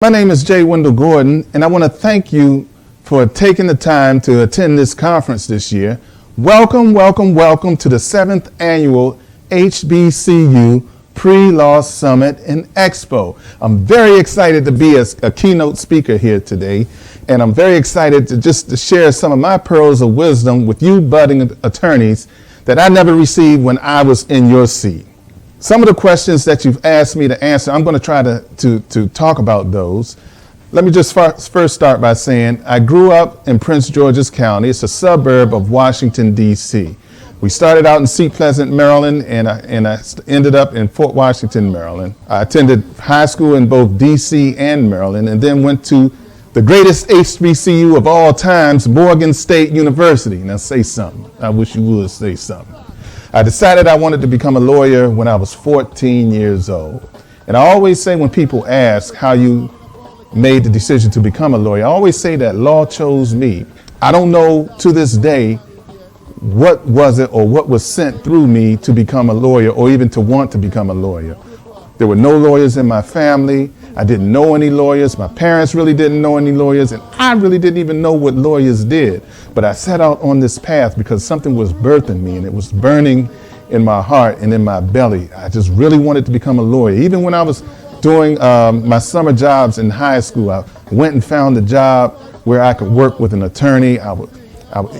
My name is Wyndal Gordon, and I want to thank you for taking the time to attend this conference this year. Welcome, welcome, welcome to the 7th annual HBCU PreLaw Summit and Expo. I'm very excited to be a keynote speaker here today, and I'm very excited to share some of my pearls of wisdom with you budding attorneys that I never received when I was in your seat. Some of the questions that you've asked me to answer, I'm going to try to talk about those. Let me just first start by saying I grew up in Prince George's County. It's a suburb of Washington, D.C. We started out in Seat Pleasant, Maryland, and I ended up in Fort Washington, Maryland. I attended high school in both D.C. and Maryland, and then went to the greatest HBCU of all times, Morgan State University. Now say something. I wish you would say something. I decided I wanted to become a lawyer when I was 14 years old. And I always say when people ask how you made the decision to become a lawyer, I always say that law chose me. I don't know to this day what was it or what was sent through me to become a lawyer or even to want to become a lawyer. There were no lawyers in my family. I didn't know any lawyers. My parents really didn't know any lawyers, and I really didn't even know what lawyers did. But I set out on this path because something was birthing me, and it was burning in my heart and in my belly. I just really wanted to become a lawyer. Even when I was doing my summer jobs in high school, I went and found a job where I could work with an attorney.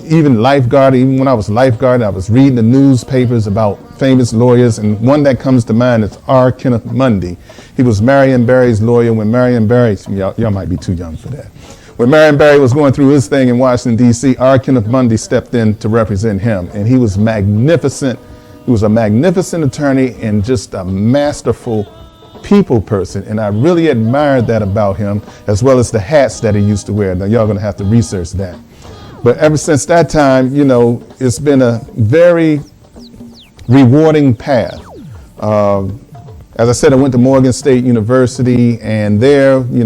Even lifeguard, even when I was lifeguard, I was reading the newspapers about famous lawyers, and one that comes to mind is R. Kenneth Mundy. He was Marion Barry's lawyer when Marion Barry, y'all might be too young for that. When Marion Barry was going through his thing in Washington, D.C., R. Kenneth Mundy stepped in to represent him, and he was magnificent. He was a magnificent attorney and just a masterful people person, and I really admired that about him, as well as the hats that he used to wear. Now, y'all gonna have to research that. But ever since that time, it's been a very prewarding path. As I said, I went to Morgan State University, and there, they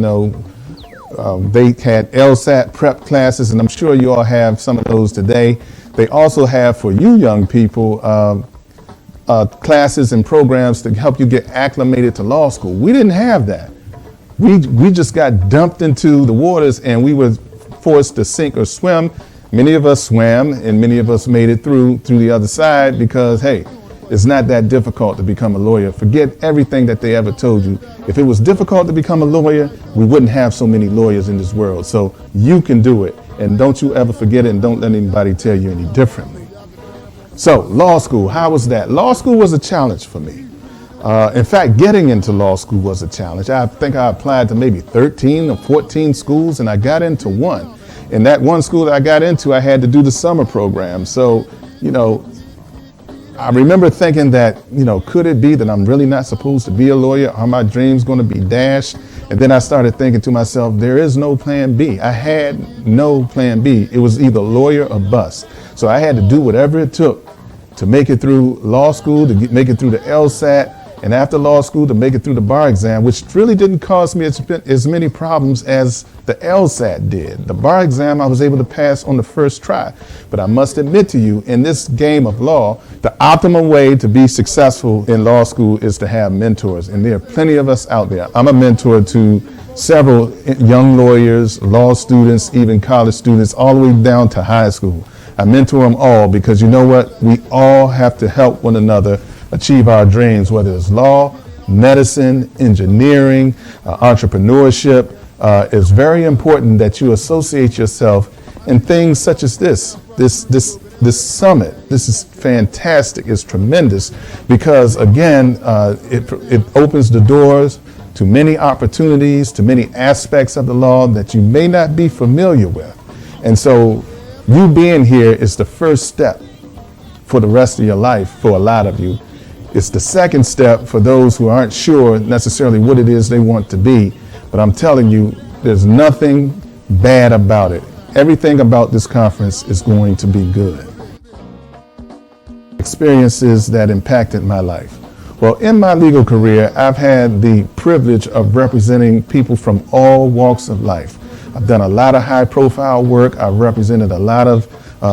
had LSAT prep classes, and I'm sure you all have some of those today. They also have, for you young people, classes and programs to help you get acclimated to law school. We didn't have that. We just got dumped into the waters, and we were forced to sink or swim. Many of us swam, and many of us made it through the other side because, hey, it's not that difficult to become a lawyer. Forget everything that they ever told you. If it was difficult to become a lawyer, we wouldn't have so many lawyers in this world. So you can do it, and don't you ever forget it, and don't let anybody tell you any differently. So law school, how was that? Law school was a challenge for me. In fact, getting into law school was a challenge. I think I applied to maybe 13 or 14 schools, and I got into one. In that one school that I got into, I had to do the summer program. So, I remember thinking that, could it be that I'm really not supposed to be a lawyer? Are my dreams going to be dashed? And then I started thinking to myself, there is no plan B. I had no plan B. It was either lawyer or bust. So I had to do whatever it took to make it through law school, to make it through the LSAT, and after law school to make it through the bar exam, which really didn't cause me as many problems as the LSAT did. The bar exam I was able to pass on the first try. But I must admit to you, in this game of law, the optimal way to be successful in law school is to have mentors, and there are plenty of us out there. I'm a mentor to several young lawyers, law students, even college students, all the way down to high school. I mentor them all because you know what? We all have to help one another achieve our dreams, whether it's law, medicine, engineering, entrepreneurship. It's very important that you associate yourself in things such as this summit. This is fantastic. It's tremendous because, again, it opens the doors to many opportunities, to many aspects of the law that you may not be familiar with. And so you being here is the first step for the rest of your life for a lot of you. It's the second step for those who aren't sure necessarily what it is they want to be. But I'm telling you, there's nothing bad about it. Everything about this conference is going to be good. Experiences that impacted my life. Well, in my legal career, I've had the privilege of representing people from all walks of life. I've done a lot of high-profile work. I've represented a lot of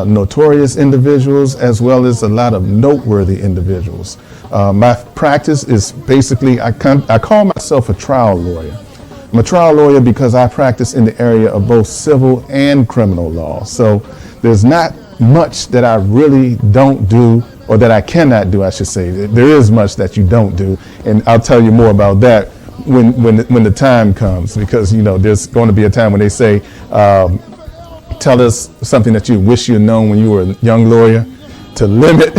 notorious individuals as well as a lot of noteworthy individuals. My practice is basically, I call myself a trial lawyer. I'm a trial lawyer because I practice in the area of both civil and criminal law. So there's not much that I really don't do, or that I cannot do, I should say. There is much that you don't do, and I'll tell you more about that when the time comes, because there's going to be a time when they say, tell us something that you wish you'd known when you were a young lawyer, to limit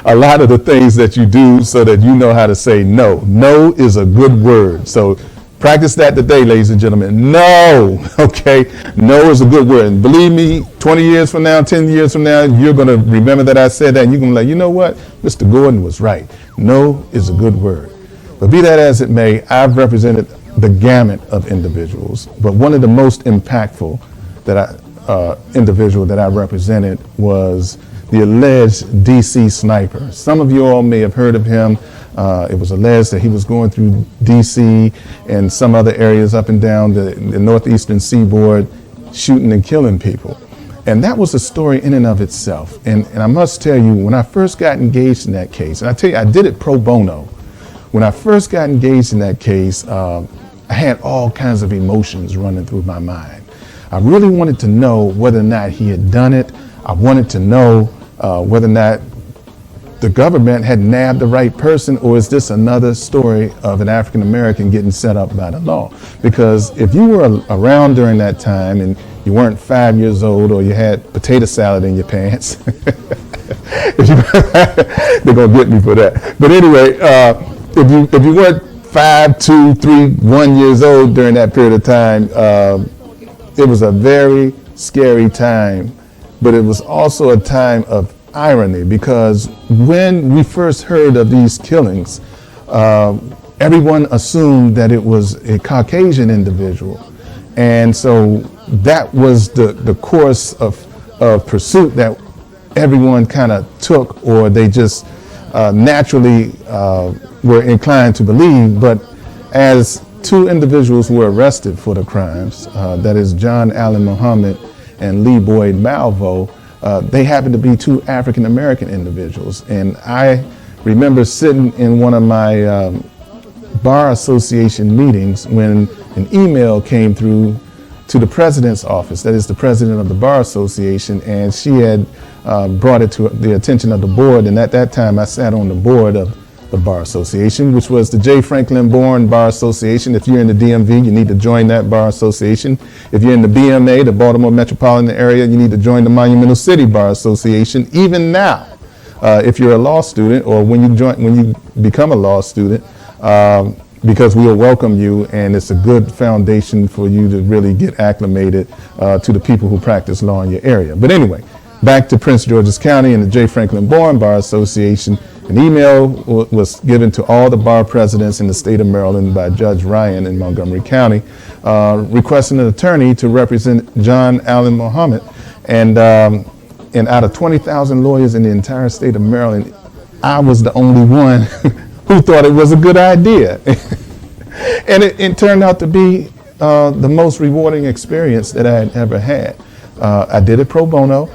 a lot of the things that you do so that you know how to say no. No is a good word. So practice that today, ladies and gentlemen. No, okay? No is a good word. And believe me, 20 years from now, 10 years from now, you're going to remember that I said that, and you're going to be like, you know what? Mr. Gordon was right. No is a good word. But be that as it may, I've represented the gamut of individuals. But one of the most impactful individual that I represented was the alleged DC sniper. Some of you all may have heard of him. It was alleged that he was going through DC and some other areas up and down the northeastern seaboard, shooting and killing people. And that was a story in and of itself. And I must tell you, when I first got engaged in that case, and I tell you, I did it pro bono. When I first got engaged in that case, I had all kinds of emotions running through my mind. I really wanted to know whether or not he had done it. I wanted to know whether or not the government had nabbed the right person, or is this another story of an African American getting set up by the law? Because if you were around during that time and you weren't 5 years old, or you had potato salad in your pants, they're gonna get me for that. But anyway, if you weren't 5, 2, 3, 1 years old during that period of time, it was a very scary time. But it was also a time of irony, because when we first heard of these killings, everyone assumed that it was a Caucasian individual. And so that was the course of pursuit that everyone kind of took, or they just naturally were inclined to believe. But as two individuals were arrested for the crimes, that is John Allen Muhammad and Lee Boyd Malvo, they happened to be two African American individuals. And I remember sitting in one of my Bar Association meetings when an email came through to the president's office, that is the president of the Bar Association, and she had brought it to the attention of the board. And at that time, I sat on the board of the Bar Association, which was the J. Franklin Bourne Bar Association. If you're in the DMV, you need to join that Bar Association. If you're in the BMA, the Baltimore metropolitan area, you need to join the Monumental City Bar Association. Even now, if you're a law student, or when you become a law student, because we will welcome you, and it's a good foundation for you to really get acclimated to the people who practice law in your area. But anyway, back to Prince George's County and the J. Franklin Bourne Bar Association. An email was given to all the bar presidents in the state of Maryland by Judge Ryan in Montgomery County, requesting an attorney to represent John Allen Muhammad. And out of 20,000 lawyers in the entire state of Maryland, I was the only one who thought it was a good idea. And it turned out to be the most rewarding experience that I had ever had. I did it pro bono.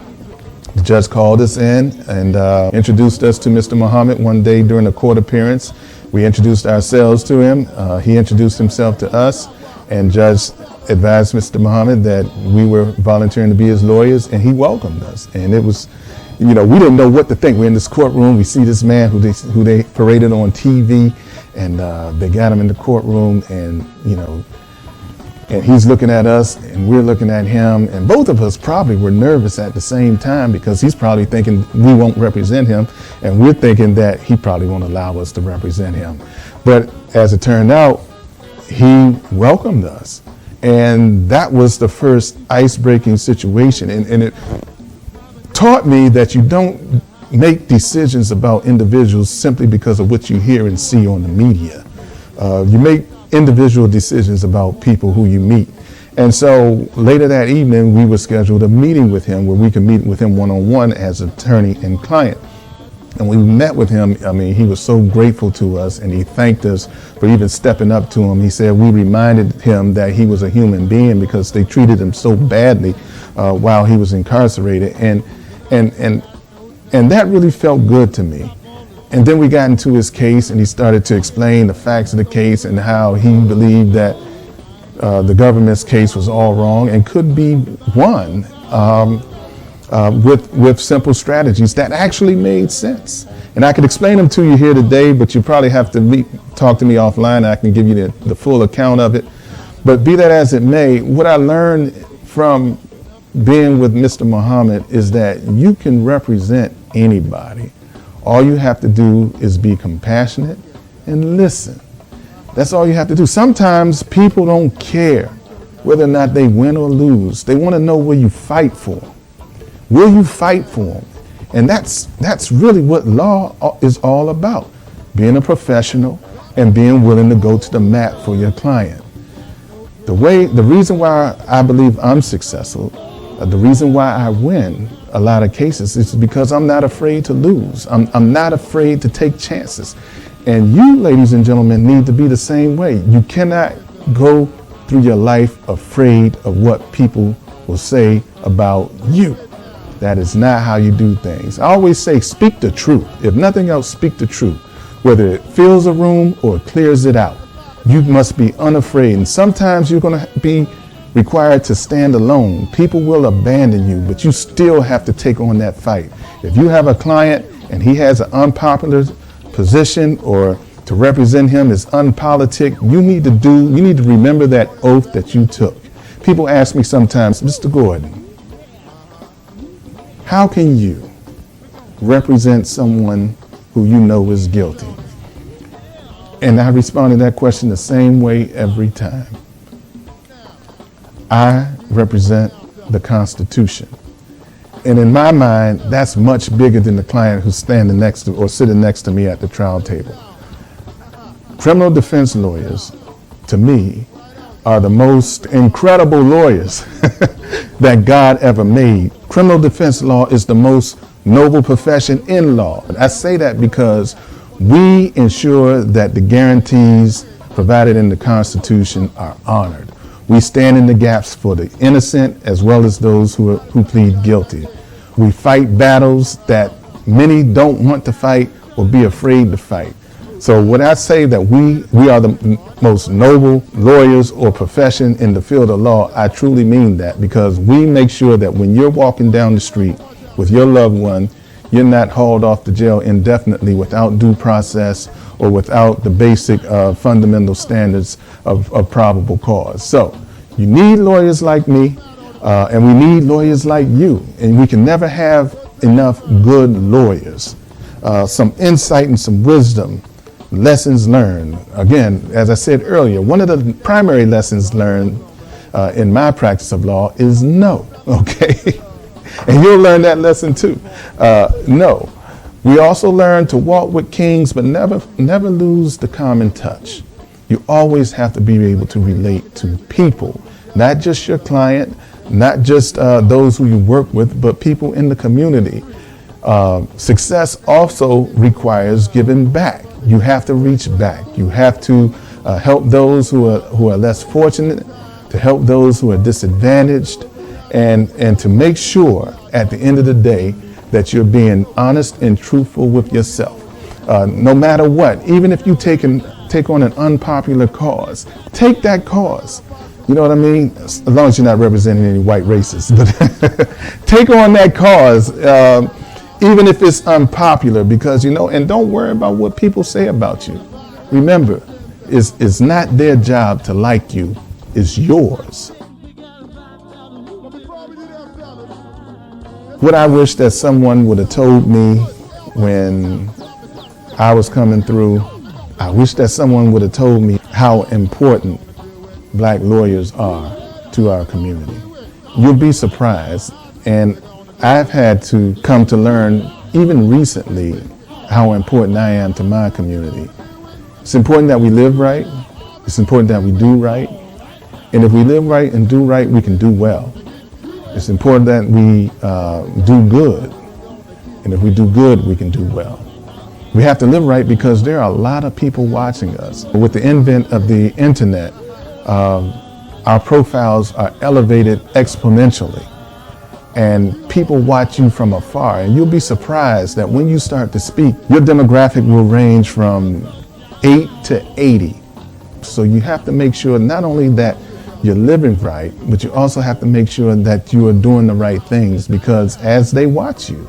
The judge called us in and introduced us to Mr. Muhammad one day during a court appearance. We introduced ourselves to him. He introduced himself to us, and Judge advised Mr. Muhammad that we were volunteering to be his lawyers, and he welcomed us. And it was, we didn't know what to think. We're in this courtroom. We see this man who they paraded on TV, and they got him in the courtroom, and and he's looking at us and we're looking at him, and both of us probably were nervous at the same time, because he's probably thinking we won't represent him, and we're thinking that he probably won't allow us to represent him. But as it turned out, he welcomed us. And that was the first ice-breaking situation. And it taught me that you don't make decisions about individuals simply because of what you hear and see on the media. You make individual decisions about people who you meet. And so later that evening, we were scheduled a meeting with him where we could meet with him one-on-one as attorney and client. And when we met with him, I mean, he was so grateful to us, and he thanked us for even stepping up to him. He said we reminded him that he was a human being because they treated him so badly while he was incarcerated. And that really felt good to me. And then we got into his case, and he started to explain the facts of the case and how he believed that the government's case was all wrong and could be won with simple strategies that actually made sense. And I could explain them to you here today, but you probably have to talk to me offline, and I can give you the full account of it. But be that as it may, what I learned from being with Mr. Muhammad is that you can represent anybody. All you have to do is be compassionate and listen. That's all you have to do. Sometimes people don't care whether or not they win or lose. They want to know will you fight for them. Will you fight for them? And that's really what law is all about. Being a professional and being willing to go to the mat for your client. The reason why I believe I'm successful, the reason why I win a lot of cases is because I'm not afraid to lose. I'm not afraid to take chances. And you, ladies and gentlemen, need to be the same way. You cannot go through your life afraid of what people will say about you. That is not how you do things. I always say, speak the truth. If nothing else, speak the truth. Whether it fills a room or clears it out, you must be unafraid. And sometimes you're going to be required to stand alone. People will abandon you, but you still have to take on that fight. If you have a client and he has an unpopular position or to represent him is unpolitic, you need to remember that oath that you took. People ask me sometimes, Mr. Gordon, how can you represent someone who you know is guilty? And I respond to that question the same way every time. I represent the Constitution. And in my mind, that's much bigger than the client who's standing next to or sitting next to me at the trial table. Criminal defense lawyers, to me, are the most incredible lawyers that God ever made. Criminal defense law is the most noble profession in law. I say that because we ensure that the guarantees provided in the Constitution are honored. We stand in the gaps for the innocent as well as those who plead guilty. We fight battles that many don't want to fight or be afraid to fight. So when I say that we are the most noble lawyers or profession in the field of law, I truly mean that, because we make sure that when you're walking down the street with your loved one, you're not hauled off to jail indefinitely without due process or without the basic fundamental standards of probable cause. So you need lawyers like me, and we need lawyers like you, and we can never have enough good lawyers. Some insight and some wisdom, lessons learned. Again, as I said earlier, one of the primary lessons learned in my practice of law is no, okay? And you'll learn that lesson too. No. We also learn to walk with kings, but never lose the common touch. You always have to be able to relate to people, not just your client, not just those who you work with, but people in the community. Success also requires giving back. You have to reach back. You have to help those who are less fortunate, to help those who are disadvantaged, and to make sure at the end of the day that you're being honest and truthful with yourself. No matter what, even if you take on an unpopular cause, take that cause. You know what I mean? As long as you're not representing any white racists, but take on that cause, even if it's unpopular, because, and don't worry about what people say about you. Remember, it's not their job to like you, it's yours. What I wish that someone would have told me when I was coming through I wish that someone would have told me how important black lawyers are to our community. You'll be surprised, and I've had to come to learn even recently how important I am to my community. It's important that we live right. It's important that we do right. And if we live right and do right, we can do well. It's important that we do good. And if we do good, we can do well. We have to live right because there are a lot of people watching us. With the advent of the internet, our profiles are elevated exponentially. And people watch you from afar. And you'll be surprised that when you start to speak, your demographic will range from 8 to 80. So you have to make sure not only that you're living right, but you also have to make sure that you are doing the right things, because as they watch you,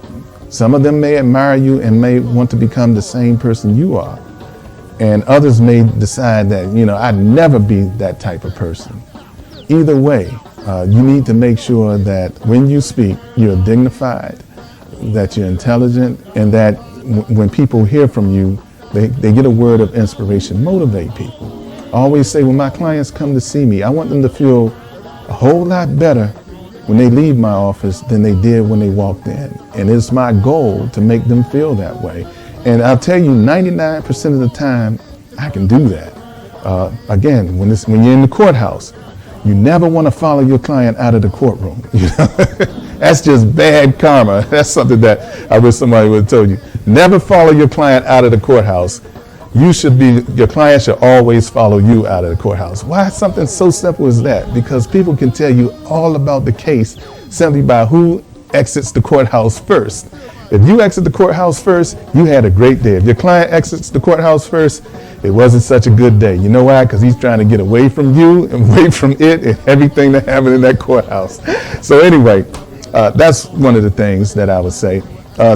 some of them may admire you and may want to become the same person you are. And others may decide that, I'd never be that type of person. Either way, you need to make sure that when you speak, you're dignified, that you're intelligent, and that when people hear from you, they get a word of inspiration. Motivate people. I always say when my clients come to see me, I want them to feel a whole lot better when they leave my office than they did when they walked in. And it's my goal to make them feel that way. And I'll tell you, 99% of the time, I can do that. Again, when you're in the courthouse, you never want to follow your client out of the courtroom. That's just bad karma. That's something that I wish somebody would have told you. Never follow your client out of the courthouse. Your client should always follow you out of the courthouse. Why something so simple as that? Because people can tell you all about the case simply by who exits the courthouse first. If you exit the courthouse first, you had a great day. If your client exits the courthouse first, it wasn't such a good day. You know why? Because he's trying to get away from you and away from it and everything that happened in that courthouse. So anyway, that's one of the things that I would say.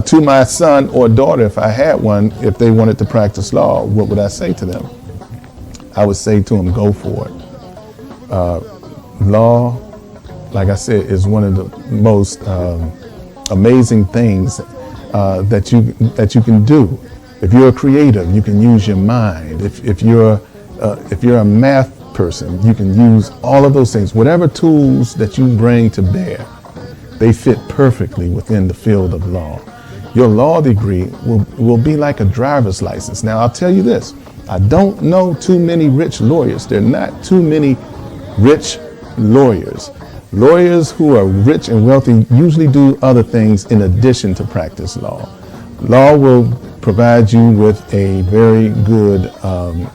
To my son or daughter, if I had one, if they wanted to practice law, what would I say to them? I would say to them, go for it. Law, like I said, is one of the most amazing things that you can do. If you're a creative, you can use your mind. If you're a math person, you can use all of those things. Whatever tools that you bring to bear, they fit perfectly within the field of law. Your law degree will be like a driver's license. Now, I'll tell you this. I don't know too many rich lawyers. There are not too many rich lawyers. Lawyers who are rich and wealthy usually do other things in addition to practice law. Law will provide you with a very good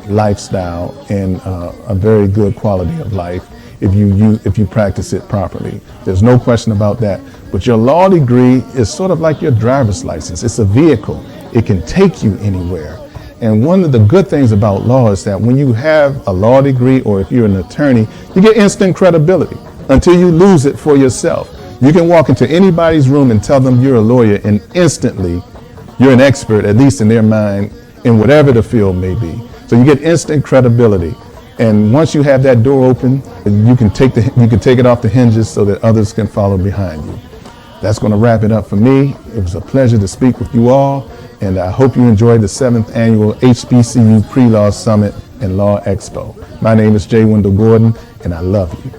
lifestyle and a very good quality of life if you practice it properly. There's no question about that. But your law degree is sort of like your driver's license. It's a vehicle. It can take you anywhere. And one of the good things about law is that when you have a law degree, or if you're an attorney, you get instant credibility until you lose it for yourself. You can walk into anybody's room and tell them you're a lawyer, and instantly you're an expert, at least in their mind, in whatever the field may be. So you get instant credibility. And once you have that door open, you can take it off the hinges so that others can follow behind you. That's going to wrap it up for me. It was a pleasure to speak with you all, and I hope you enjoyed the 7th annual HBCU PreLaw Summit and Law Expo. My name is J. Wyndal Gordon, and I love you.